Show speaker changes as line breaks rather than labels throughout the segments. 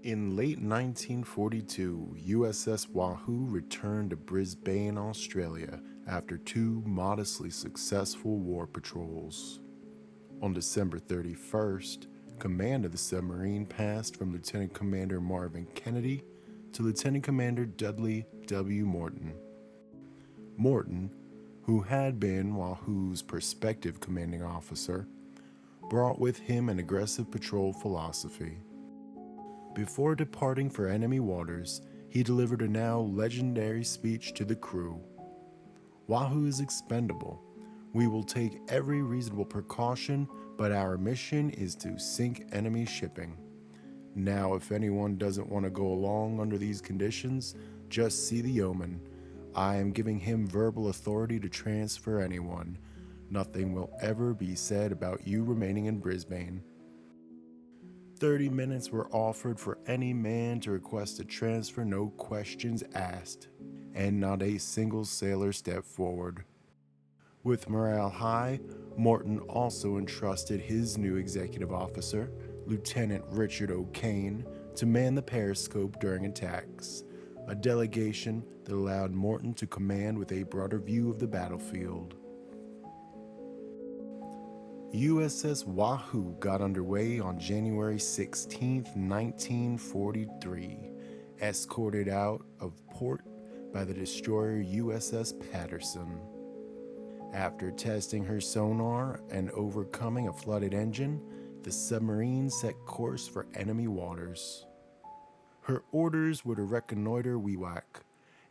In late 1942, USS Wahoo returned to Brisbane, Australia after two modestly successful war patrols. On December 31st, command of the submarine passed from Lieutenant Commander Marvin Kennedy to Lieutenant Commander Dudley W. Morton. Morton, who had been Wahoo's prospective commanding officer, brought with him an aggressive patrol philosophy. Before departing for enemy waters, he delivered a now legendary speech to the crew. "Wahoo is expendable. We will take every reasonable precaution, but our mission is to sink enemy shipping. Now, if anyone doesn't want to go along under these conditions, just see the yeoman. I am giving him verbal authority to transfer anyone. Nothing will ever be said about you remaining in Brisbane." 30 minutes were offered for any man to request a transfer, no questions asked, and not a single sailor stepped forward. With morale high, Morton also entrusted his new executive officer, Lieutenant Richard O'Kane, to man the periscope during attacks, a delegation that allowed Morton to command with a broader view of the battlefield. USS Wahoo got underway on January 16, 1943, escorted out of port by the destroyer USS Patterson. After testing her sonar and overcoming a flooded engine, the submarine set course for enemy waters. Her orders were to reconnoiter Wewak,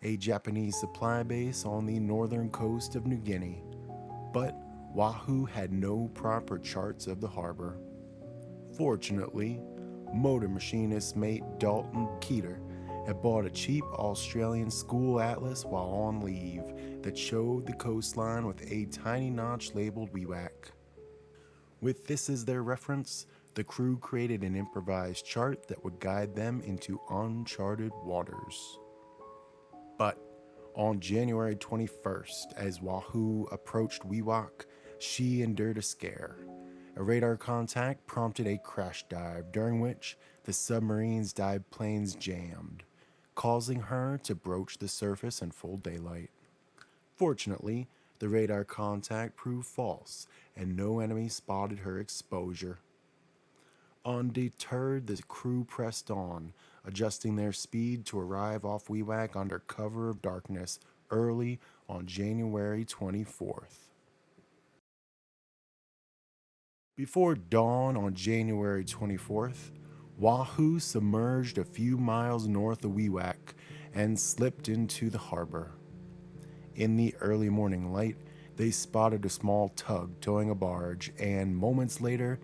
a Japanese supply base on the northern coast of New Guinea, but Wahoo had no proper charts of the harbor. Fortunately, motor machinist mate Dalton Keeter had bought a cheap Australian school atlas while on leave that showed the coastline with a tiny notch labeled Wewak. With this as their reference, the crew created an improvised chart that would guide them into uncharted waters. But on January 21st, as Wahoo approached Wewak, she endured a scare. A radar contact prompted a crash dive, during which the submarine's dive planes jammed, causing her to broach the surface in full daylight. Fortunately, the radar contact proved false, and no enemy spotted her exposure. Undeterred, the crew pressed on, adjusting their speed to arrive off Wewak under cover of darkness early on January 24th. Before dawn on January 24th, Wahoo submerged a few miles north of Wewak and slipped into the harbor. In the early morning light, they spotted a small tug towing a barge, and moments later,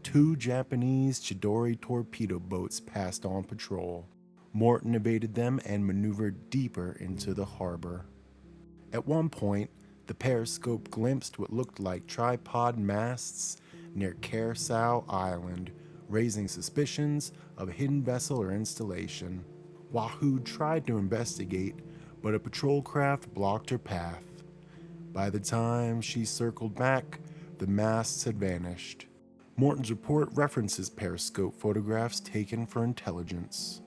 two Japanese Chidori torpedo boats passed on patrol. Morton evaded them and maneuvered deeper into the harbor. At one point, the periscope glimpsed what looked like tripod masts near Curacao Island, raising suspicions of a hidden vessel or installation. Wahoo tried to investigate, but a patrol craft blocked her path. By the time she circled back, the masts had vanished. Morton's report references periscope photographs taken for intelligence.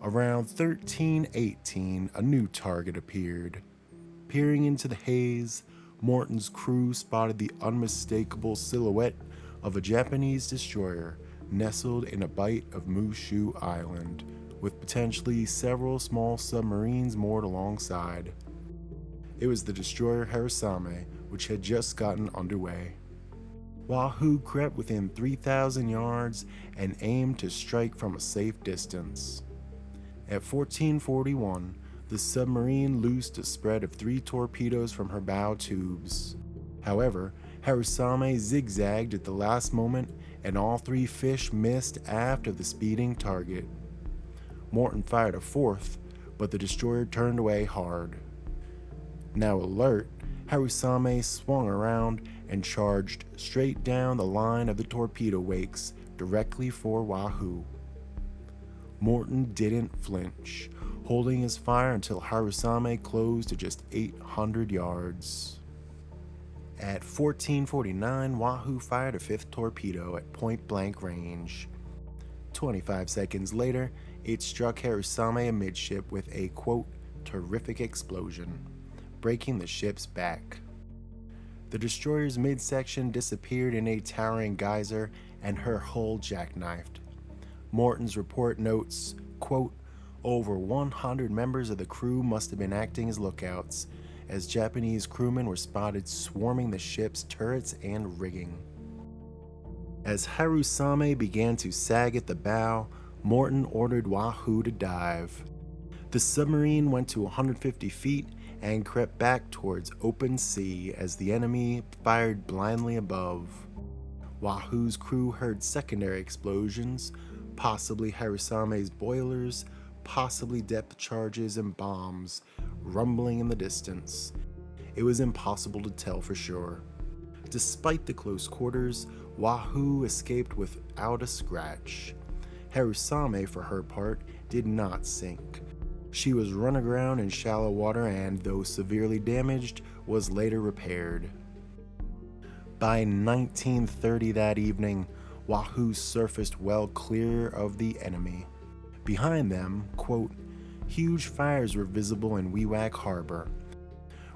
Around 13:18, a new target appeared. Peering into the haze, Morton's crew spotted the unmistakable silhouette of a Japanese destroyer nestled in a bight of Mush Island, with potentially several small submarines moored alongside. It was the destroyer Harusame, which had just gotten underway. Wahoo crept within 3,000 yards and aimed to strike from a safe distance. At 14:41, the submarine loosed a spread of 3 torpedoes from her bow tubes. However, Harusame zigzagged at the last moment, and all 3 fish missed aft of the speeding target. Morton fired a 4th, but the destroyer turned away hard. Now alert, Harusame swung around and charged straight down the line of the torpedo wakes, directly for Wahoo. Morton didn't flinch, holding his fire until Harusame closed to just 800 yards. At 14:49, Wahoo fired a fifth torpedo at point-blank range. 25 seconds later, it struck Harusame amidship with a, quote, terrific explosion, breaking the ship's back. The destroyer's midsection disappeared in a towering geyser and her hull jackknifed. Morton's report notes, quote, over 100 members of the crew must have been acting as lookouts, as Japanese crewmen were spotted swarming the ship's turrets and rigging. As Harusame began to sag at the bow, Morton ordered Wahoo to dive. The submarine went to 150 feet and crept back towards open sea as the enemy fired blindly above. Wahoo's crew heard secondary explosions, possibly Harusame's boilers, possibly depth charges and bombs, rumbling in the distance. It was impossible to tell for sure. Despite the close quarters, Wahoo escaped without a scratch. Harusame, for her part, did not sink. She was run aground in shallow water and, though severely damaged, was later repaired. By 19:30 that evening, Wahoo surfaced well clear of the enemy. Behind them, quote, huge fires were visible in Wewak Harbor.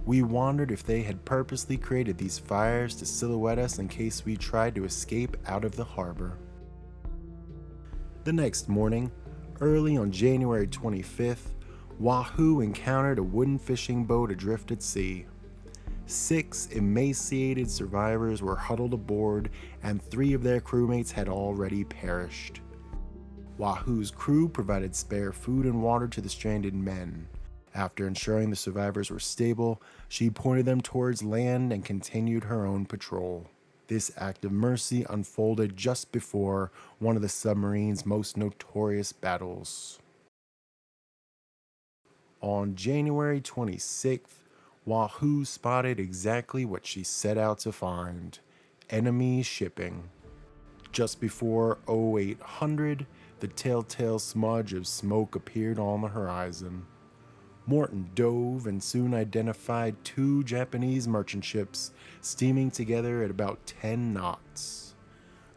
We wondered if they had purposely created these fires to silhouette us in case we tried to escape out of the harbor. The next morning, early on January 25th, Wahoo encountered a wooden fishing boat adrift at sea. 6 emaciated survivors were huddled aboard, and 3 of their crewmates had already perished. Wahoo's crew provided spare food and water to the stranded men. After ensuring the survivors were stable, she pointed them towards land and continued her own patrol. This act of mercy unfolded just before one of the submarine's most notorious battles. On January 26th, Wahoo spotted exactly what she set out to find: enemy shipping. Just before 0800, the telltale smudge of smoke appeared on the horizon. Morton dove and soon identified 2 Japanese merchant ships steaming together at about 10 knots,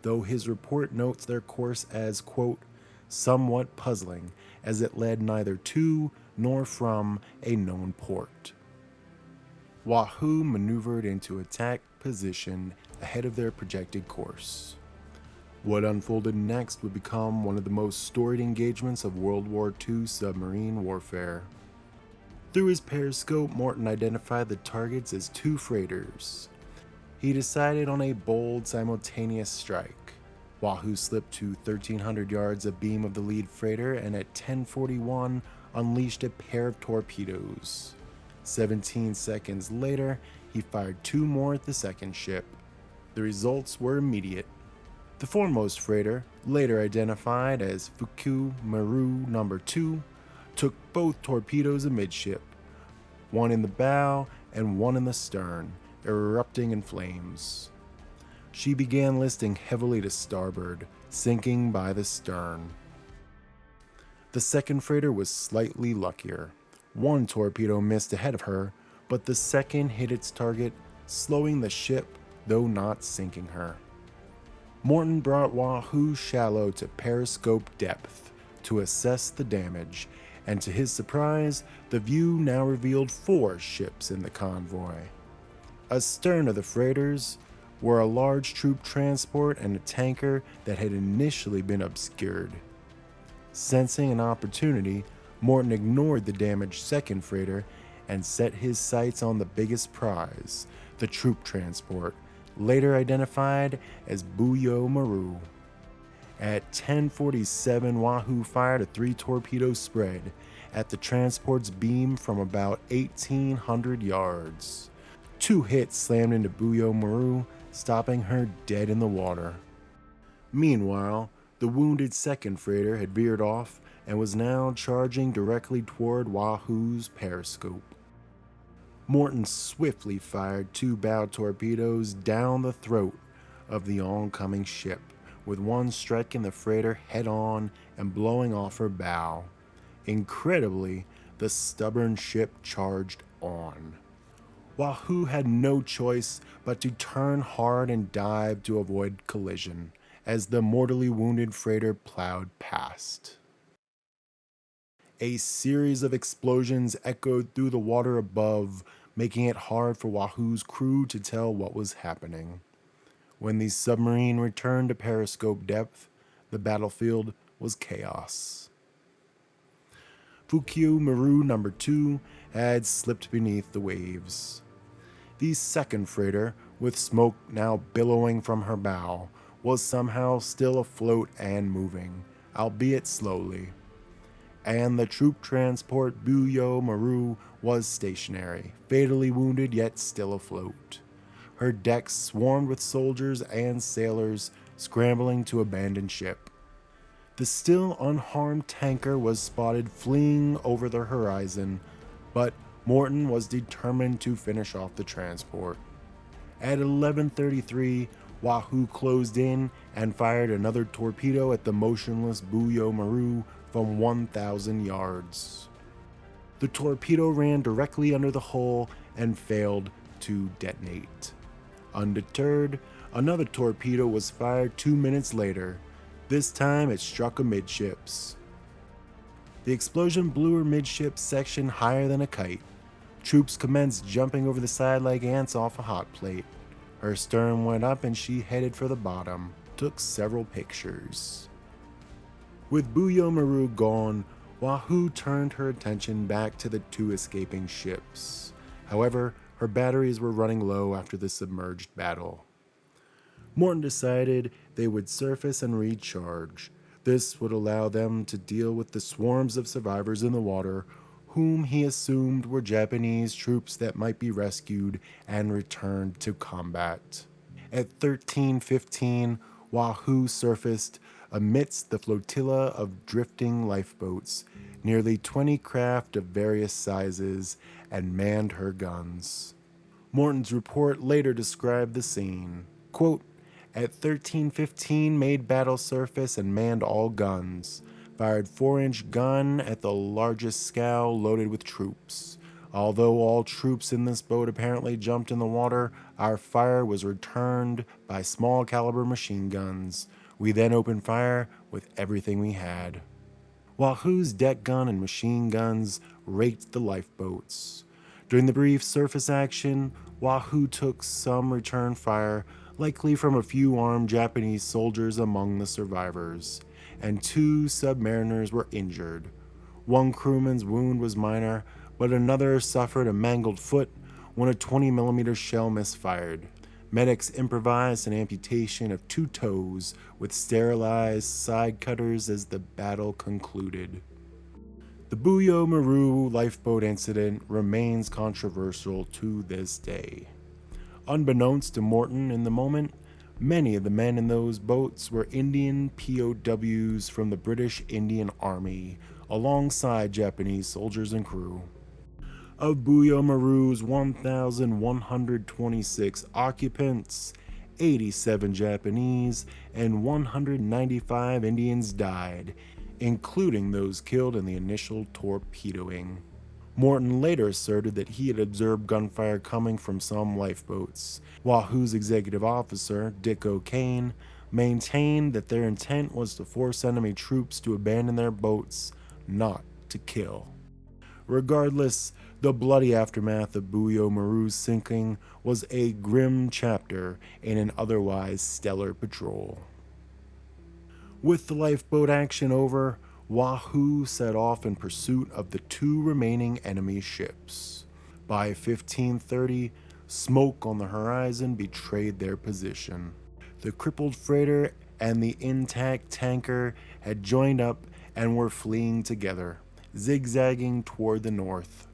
though his report notes their course as, quote, somewhat puzzling, as it led neither to nor from a known port. Wahoo maneuvered into attack position ahead of their projected course. What unfolded next would become one of the most storied engagements of World War II submarine warfare. Through his periscope, Morton identified the targets as 2 freighters. He decided on a bold, simultaneous strike. Wahoo slipped to 1,300 yards abeam of the lead freighter and at 10:41 unleashed a pair of torpedoes. 17 seconds later, he fired 2 more at the second ship. The results were immediate. The foremost freighter, later identified as Buyo Maru No. 2, took both torpedoes amidship, one in the bow and one in the stern, erupting in flames. She began listing heavily to starboard, sinking by the stern. The second freighter was slightly luckier. 1 torpedo missed ahead of her, but the second hit its target, slowing the ship, though not sinking her. Morton brought Wahoo shallow to periscope depth to assess the damage, and to his surprise, the view now revealed 4 ships in the convoy. Astern of the freighters were a large troop transport and a tanker that had initially been obscured. Sensing an opportunity, Morton ignored the damaged second freighter and set his sights on the biggest prize, the troop transport, later identified as Buyo Maru. At 10:47, Wahoo fired a 3-torpedo spread at the transport's beam from about 1,800 yards. 2 hits slammed into Buyo Maru, stopping her dead in the water. Meanwhile, the wounded second freighter had veered off and was now charging directly toward Wahoo's periscope. Morton swiftly fired 2 bow torpedoes down the throat of the oncoming ship, with one striking the freighter head-on and blowing off her bow. Incredibly, the stubborn ship charged on. Wahoo had no choice but to turn hard and dive to avoid collision as the mortally wounded freighter plowed past. A series of explosions echoed through the water above, making it hard for Wahoo's crew to tell what was happening. When the submarine returned to periscope depth, the battlefield was chaos. Buyo Maru No. 2 had slipped beneath the waves. The second freighter, with smoke now billowing from her bow, was somehow still afloat and moving, albeit slowly. And the troop transport Buyo Maru was stationary, fatally wounded yet still afloat. Her decks swarmed with soldiers and sailors scrambling to abandon ship. The still unharmed tanker was spotted fleeing over the horizon, but Morton was determined to finish off the transport. At 11:33, Wahoo closed in and fired another torpedo at the motionless Buyo Maru from 1,000 yards. The torpedo ran directly under the hull and failed to detonate. Undeterred, another torpedo was fired 2 minutes later. This time it struck amidships. The explosion blew her midship section higher than a kite. Troops commenced jumping over the side like ants off a hot plate. Her stern went up and she headed for the bottom. Took several pictures. With Buyo Maru gone, Wahoo turned her attention back to the two escaping ships. However, her batteries were running low after the submerged battle. Morton decided they would surface and recharge. This would allow them to deal with the swarms of survivors in the water, whom he assumed were Japanese troops that might be rescued and returned to combat. At 13:15, Wahoo surfaced amidst the flotilla of drifting lifeboats, nearly 20 craft of various sizes, and manned her guns. Morton's report later described the scene. Quote, at 13:15 made battle surface and manned all guns. Fired 4-inch gun at the largest scow loaded with troops. Although all troops in this boat apparently jumped in the water, our fire was returned by small caliber machine guns. We then opened fire with everything we had. Wahoo's deck gun and machine guns raked the lifeboats. During the brief surface action, Wahoo took some return fire, likely from a few armed Japanese soldiers among the survivors, and 2 submariners were injured. One crewman's wound was minor, but another suffered a mangled foot when a 20mm shell misfired. Medics improvised an amputation of 2 toes with sterilized side cutters as the battle concluded. The Buyo Maru lifeboat incident remains controversial to this day. Unbeknownst to Morton in the moment, many of the men in those boats were Indian POWs from the British Indian Army, alongside Japanese soldiers and crew. Of Buyo Maru's 1,126 occupants, 87 Japanese and 195 Indians died, including those killed in the initial torpedoing. Morton later asserted that he had observed gunfire coming from some lifeboats. Wahoo's executive officer, Dick O'Kane, maintained that their intent was to force enemy troops to abandon their boats, not to kill. Regardless, the bloody aftermath of Buyo Maru's sinking was a grim chapter in an otherwise stellar patrol. With the lifeboat action over, Wahoo set off in pursuit of the 2 remaining enemy ships. By 15:30, smoke on the horizon betrayed their position. The crippled freighter and the intact tanker had joined up and were fleeing together, zigzagging toward the north.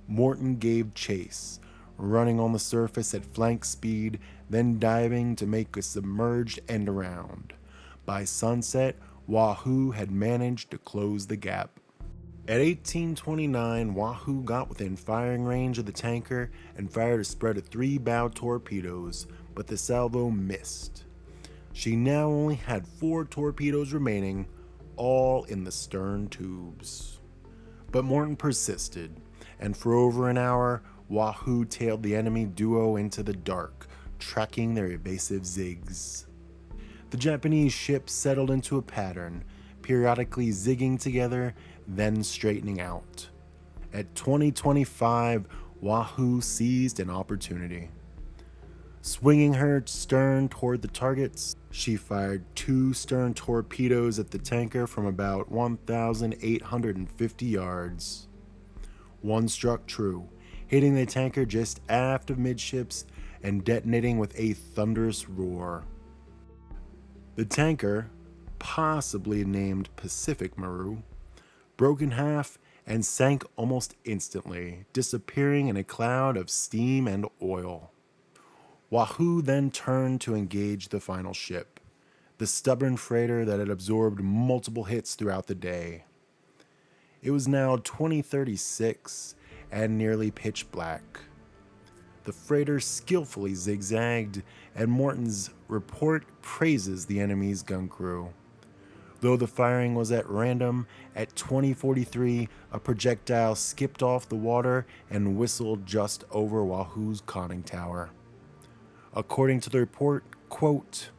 Morton gave chase, running on the surface at flank speed, then diving to make a submerged end around. By sunset, Wahoo had managed to close the gap. At 18:29, Wahoo got within firing range of the tanker and fired a spread of 3 bow torpedoes, but the salvo missed. She now only had 4 torpedoes remaining, all in the stern tubes. But Morton persisted, and for over an hour, Wahoo tailed the enemy duo into the dark, tracking their evasive zigs. The Japanese ships settled into a pattern, periodically zigging together, then straightening out. At 20:25, Wahoo seized an opportunity. Swinging her stern toward the targets, she fired 2 stern torpedoes at the tanker from about 1,850 yards. One struck true, hitting the tanker just aft of midships and detonating with a thunderous roar. The tanker, possibly named Pacific Maru, broke in half and sank almost instantly, disappearing in a cloud of steam and oil. Wahoo then turned to engage the final ship, the stubborn freighter that had absorbed multiple hits throughout the day. It was now 20:36 and nearly pitch black. The freighter skillfully zigzagged, and Morton's report praises the enemy's gun crew. Though the firing was at random, at 20:43, a projectile skipped off the water and whistled just over Wahoo's conning tower. According to the report, quote,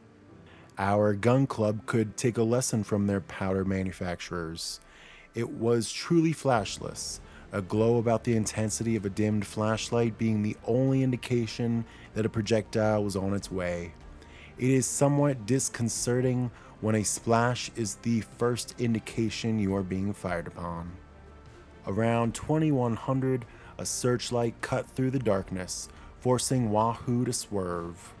"Our gun club could take a lesson from their powder manufacturers. It was truly flashless, a glow about the intensity of a dimmed flashlight being the only indication that a projectile was on its way. It is somewhat disconcerting when a splash is the first indication you are being fired upon." Around 2100, a searchlight cut through the darkness, forcing Wahoo to swerve.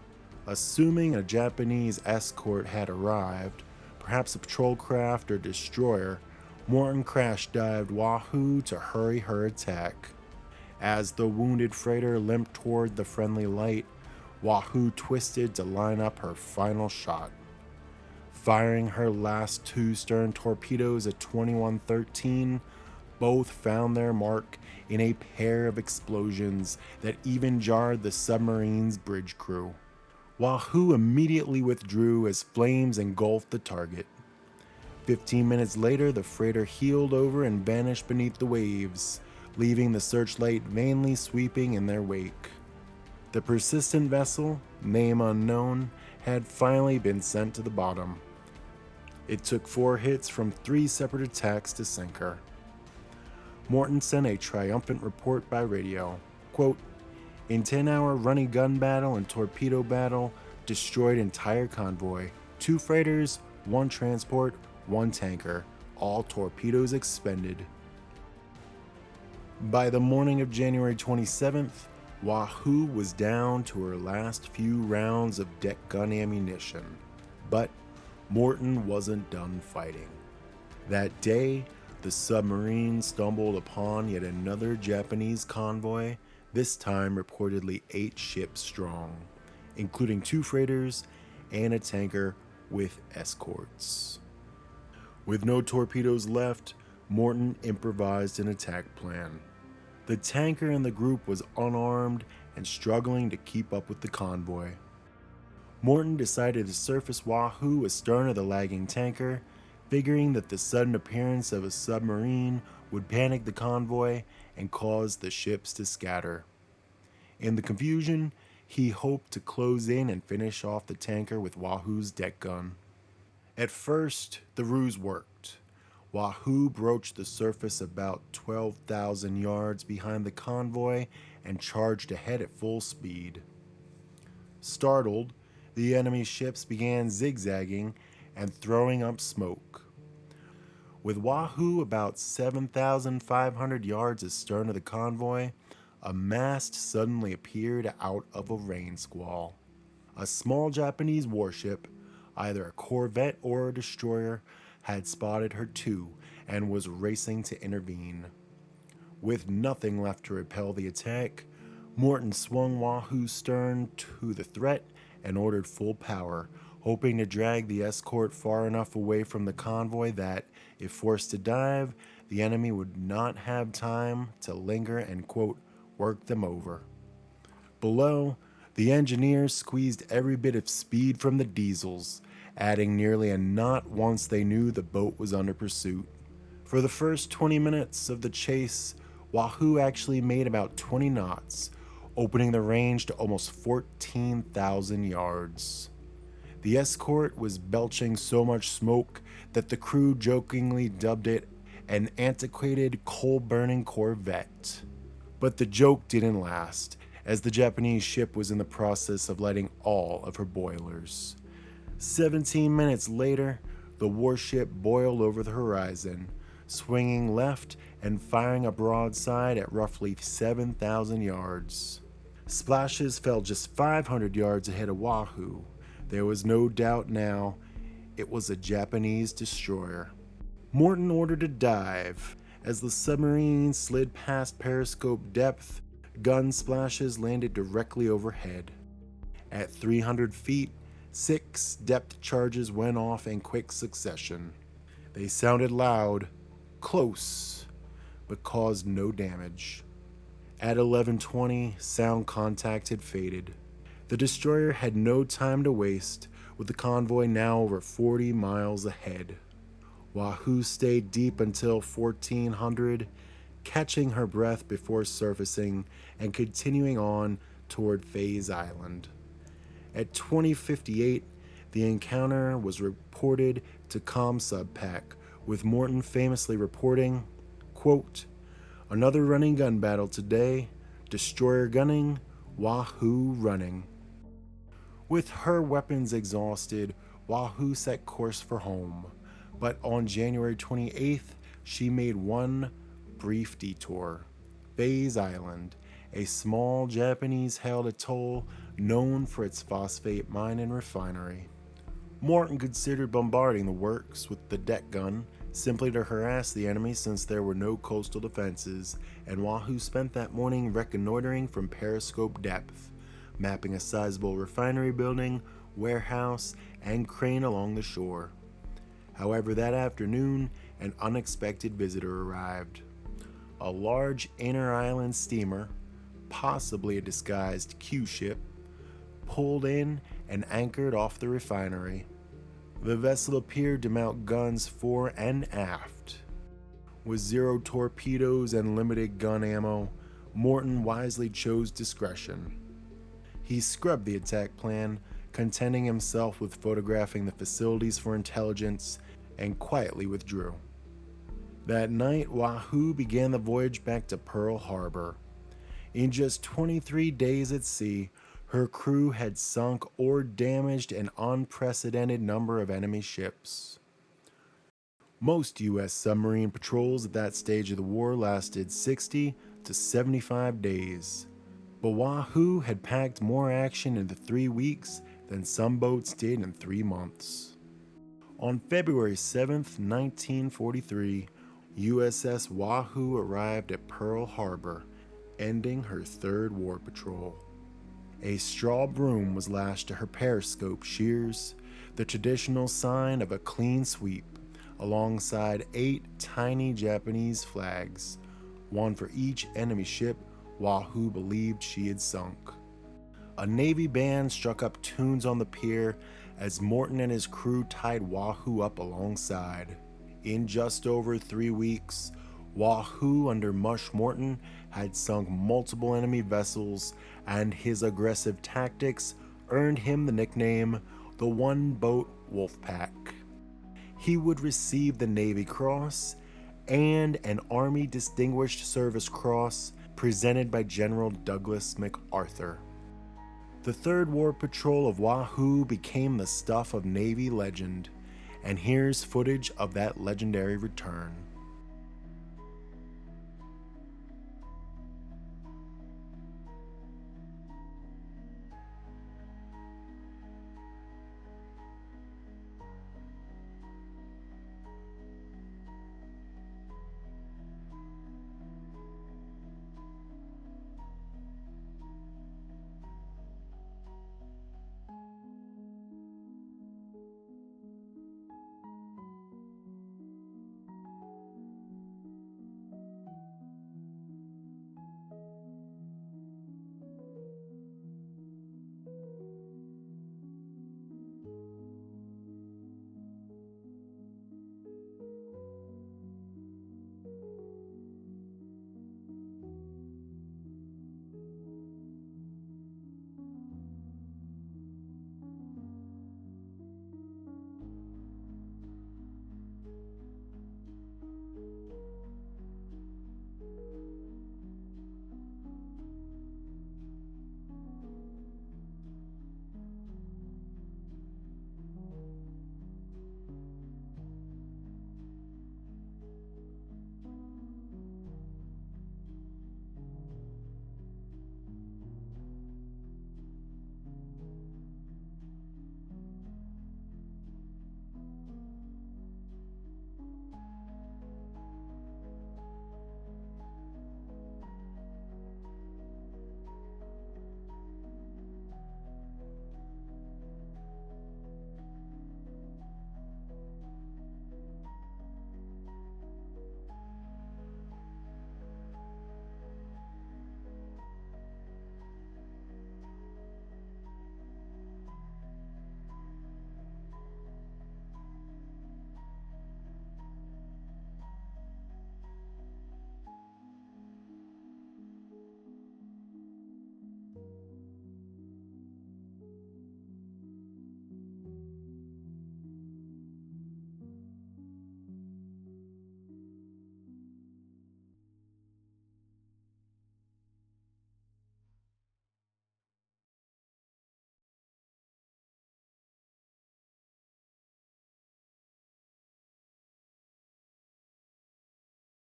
Assuming a Japanese escort had arrived, perhaps a patrol craft or destroyer, Morton crash-dived Wahoo to hurry her attack. As the wounded freighter limped toward the friendly light, Wahoo twisted to line up her final shot. Firing her last 2 stern torpedoes at 21:13, both found their mark in a pair of explosions that even jarred the submarine's bridge crew. Wahoo immediately withdrew as flames engulfed the target. 15 minutes later, the freighter heeled over and vanished beneath the waves, leaving the searchlight vainly sweeping in their wake. The persistent vessel, name unknown, had finally been sent to the bottom. It took 4 hits from 3 separate attacks to sink her. Morton sent a triumphant report by radio. Quote, "In 10-hour running gun battle and torpedo battle, destroyed entire convoy, 2 freighters, 1 transport, 1 tanker, all torpedoes expended." By the morning of January 27th, Wahoo was down to her last few rounds of deck gun ammunition. But Morton wasn't done fighting. That day, the submarine stumbled upon yet another Japanese convoy, this time reportedly 8 ships strong, including 2 freighters and a tanker with escorts. With no torpedoes left, Morton improvised an attack plan. The tanker in the group was unarmed and struggling to keep up with the convoy. Morton decided to surface Wahoo astern of the lagging tanker, figuring that the sudden appearance of a submarine would panic the convoy and cause the ships to scatter. In the confusion, he hoped to close in and finish off the tanker with Wahoo's deck gun. At first, the ruse worked. Wahoo broached the surface about 12,000 yards behind the convoy and charged ahead at full speed. Startled, the enemy ships began zigzagging and throwing up smoke. With Wahoo about 7,500 yards astern of the convoy, a mast suddenly appeared out of a rain squall. A small Japanese warship, either a corvette or a destroyer, had spotted her too and was racing to intervene. With nothing left to repel the attack, Morton swung Wahoo's stern to the threat and ordered full power, hoping to drag the escort far enough away from the convoy that, if forced to dive, the enemy would not have time to linger and, quote, work them over. Below, the engineers squeezed every bit of speed from the diesels, adding nearly a knot once they knew the boat was under pursuit. For the first 20 minutes of the chase, Wahoo actually made about 20 knots, opening the range to almost 14,000 yards. The escort was belching so much smoke that the crew jokingly dubbed it an antiquated coal-burning Corvette. But the joke didn't last, as the Japanese ship was in the process of lighting all of her boilers. 17 minutes later, the warship boiled over the horizon, swinging left and firing a broadside at roughly 7,000 yards. Splashes fell just 500 yards ahead of Wahoo. There was no doubt now, it was a Japanese destroyer. Morton ordered a dive. As the submarine slid past periscope depth, gun splashes landed directly overhead. At 300 feet, 6 depth charges went off in quick succession. They sounded loud, close, but caused no damage. At 11:20, sound contact had faded. The destroyer had no time to waste, with the convoy now over 40 miles ahead. Wahoo stayed deep until 1400, catching her breath before surfacing and continuing on toward Phase Island. At 20:58, the encounter was reported to ComSubPac, with Morton famously reporting, quote, "Another running gun battle today, destroyer gunning, Wahoo running." With her weapons exhausted, Wahoo set course for home, but on January 28th, she made one brief detour. Phase Island, a small Japanese-held atoll known for its phosphate mine and refinery. Morton considered bombarding the works with the deck gun, simply to harass the enemy since there were no coastal defenses, and Wahoo spent that morning reconnoitering from periscope depth, mapping a sizable refinery building, warehouse, and crane along the shore. However, that afternoon, an unexpected visitor arrived. A large inter-island steamer, possibly a disguised Q-ship, pulled in and anchored off the refinery. The vessel appeared to mount guns fore and aft. With 0 torpedoes and limited gun ammo, Morton wisely chose discretion. He scrubbed the attack plan, contenting himself with photographing the facilities for intelligence, and quietly withdrew. That night, Wahoo began the voyage back to Pearl Harbor. In just 23 days at sea, her crew had sunk or damaged an unprecedented number of enemy ships. Most U.S. submarine patrols at that stage of the war lasted 60 to 75 days, but Wahoo had packed more action into 3 weeks than some boats did in 3 months. On February 7, 1943, USS Wahoo arrived at Pearl Harbor, ending her 3rd war patrol. A straw broom was lashed to her periscope shears, the traditional sign of a clean sweep, alongside 8 tiny Japanese flags, one for each enemy ship Wahoo believed she had sunk. A Navy band struck up tunes on the pier as Morton and his crew tied Wahoo up alongside. In just over 3 weeks, Wahoo under Mush Morton had sunk multiple enemy vessels, and his aggressive tactics earned him the nickname the One Boat Wolfpack. He would receive the Navy Cross and an Army Distinguished Service Cross presented by General Douglas MacArthur. The 3rd War Patrol of Wahoo became the stuff of Navy legend, and here's footage of that legendary return.